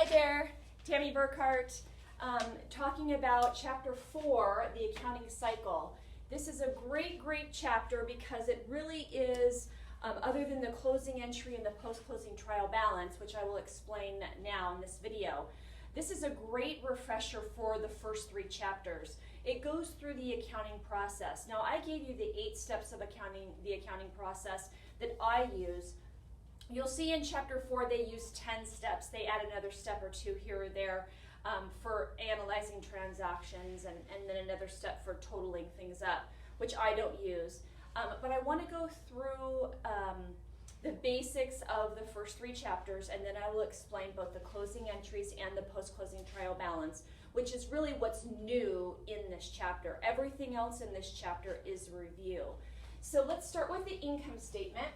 Hi there, Tammy Burkhart, talking about Chapter 4, the accounting cycle. This is a great chapter because it really is, other than the closing entry and the post-closing trial balance, which I will explain now in this video, this is a great refresher for the first 3 chapters. It goes through the accounting process. Now, I gave you the 8 steps of the accounting process that I use. You'll see in Chapter 4 they use 10 steps. They add another step or 2 here or there for analyzing transactions and then another step for totaling things up, which I don't use. But I want to go through the basics of the first 3 chapters, and then I will explain both the closing entries and the post-closing trial balance, which is really what's new in this chapter. Everything else in this chapter is review. So let's start with the income statement.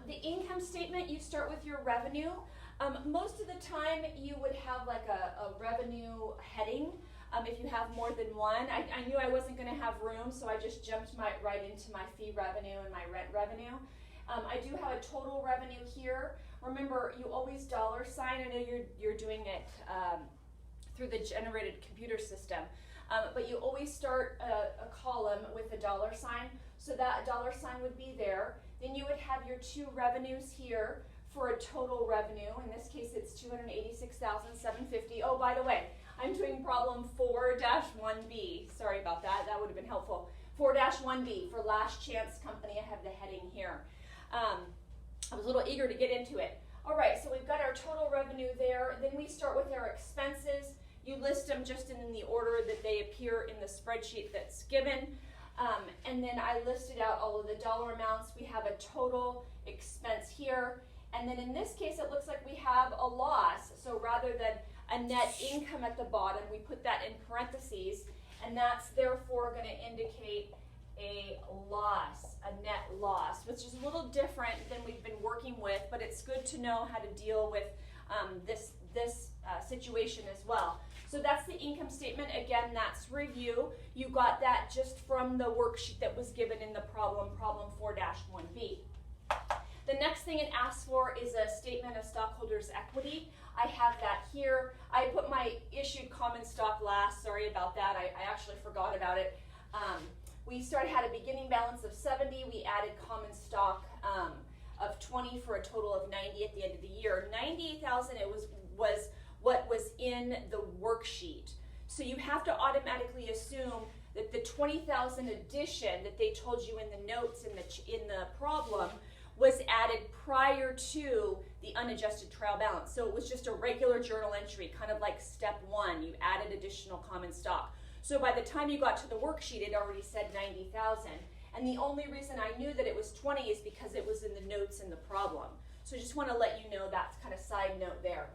The income statement, you start with your revenue. Most of the time you would have like a revenue heading. If you have more than one, I knew I wasn't going to have room, so I just jumped right into my fee revenue and my rent revenue. I do have a total revenue here. Remember, you always dollar sign. I know you're doing it through the generated computer system, but you always start a column with a dollar sign, so that dollar sign would be there. Then you would have your 2 revenues here for a total revenue. In this case, it's $286,750. Oh, by the way, I'm doing problem 4-1B. Sorry about that. That would have been helpful. 4-1B for Last Chance Company. I have the heading here. I was a little eager to get into it. All right, so we've got our total revenue there. Then we start with our expenses. You list them just in the order that they appear in the spreadsheet that's given. And then I listed out all of the dollar amounts. We have a total expense here. And then in this case, it looks like we have a loss. So rather than a net income at the bottom, we put that in parentheses. And that's therefore going to indicate a loss, a net loss, which is a little different than we've been working with, but it's good to know how to deal with this situation as well. So that's the income statement. Again, that's review. You got that just from the worksheet that was given in the problem 4-1B. The next thing it asks for is a statement of stockholders' equity. I have that here. I put my issued common stock last. Sorry about that. I actually forgot about it. We had a beginning balance of 70. We added common stock of 20 for a total of 90 at the end of the year. 98,000 was what was in the worksheet. So you have to automatically assume that the 20,000 addition that they told you in the notes in the problem was added prior to the unadjusted trial balance. So it was just a regular journal entry, kind of like step 1. You added additional common stock. So by the time you got to the worksheet, it already said 90,000. And the only reason I knew that it was 20 is because it was in the notes in the problem. So I just want to let you know that's kind of side note there.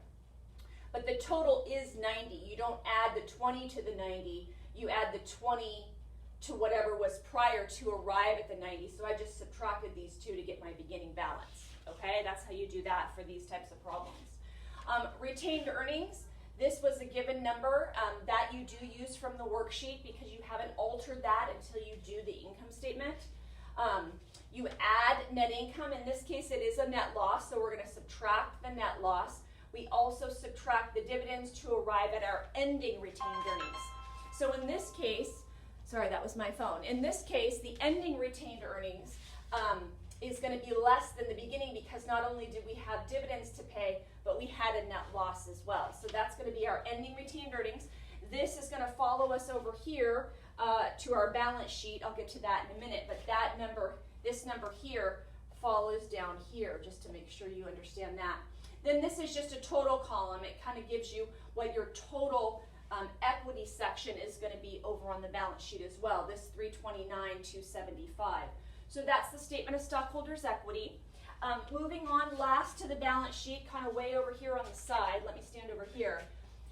But the total is 90. You don't add the 20 to the 90. You add the 20 to whatever was prior to arrive at the 90. So I just subtracted these 2 to get my beginning balance. Okay, that's how you do that for these types of problems. Retained earnings. This was a given number that you do use from the worksheet because you haven't altered that until you do the income statement. You add net income. In this case, it is a net loss, so we're going to subtract the net loss. We also subtract the dividends to arrive at our ending retained earnings. So in this case, sorry, that was my phone. In this case, the ending retained earnings is going to be less than the beginning because not only did we have dividends to pay, but we had a net loss as well. So that's going to be our ending retained earnings. This is going to follow us over here to our balance sheet. I'll get to that in a minute, but that number, this number here, follows down here, just to make sure you understand that. Then this is just a total column. It kind of gives you what your total equity section is going to be over on the balance sheet as well, this $329,275. So that's the statement of stockholders' equity. Moving on last to the balance sheet, kind of way over here on the side. Let me stand over here.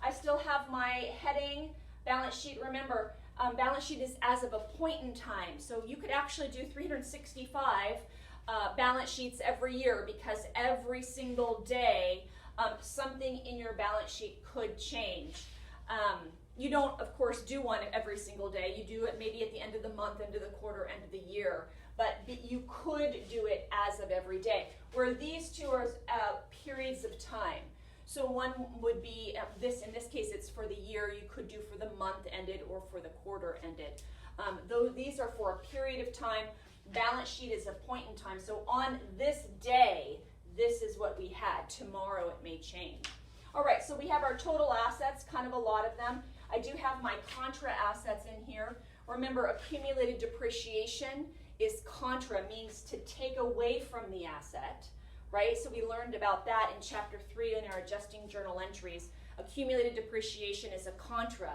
I still have my heading balance sheet. Remember, balance sheet is as of a point in time. So you could actually do 365 balance sheets every year because every single day something in your balance sheet could change. You don't, of course, do one every single day. You do it maybe at the end of the month, end of the quarter, end of the year. But you could do it as of every day, where these two are periods of time. So one would be in this case it's for the year. You could do for the month ended or for the quarter ended. Though these are for a period of time. Balance sheet is a point in time. So on this day, this is what we had. Tomorrow it may change. All right, so we have our total assets, kind of a lot of them. I do have my contra assets in here. Remember, accumulated depreciation is contra, means to take away from the asset, right? So we learned about that in chapter 3 in our adjusting journal entries. Accumulated depreciation is a contra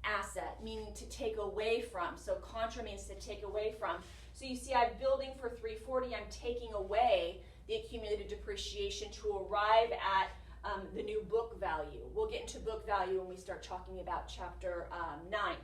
asset, meaning to take away from. So contra means to take away from. So you see I'm building for 340, I'm taking away the accumulated depreciation to arrive at the new book value. We'll get into book value when we start talking about chapter 9.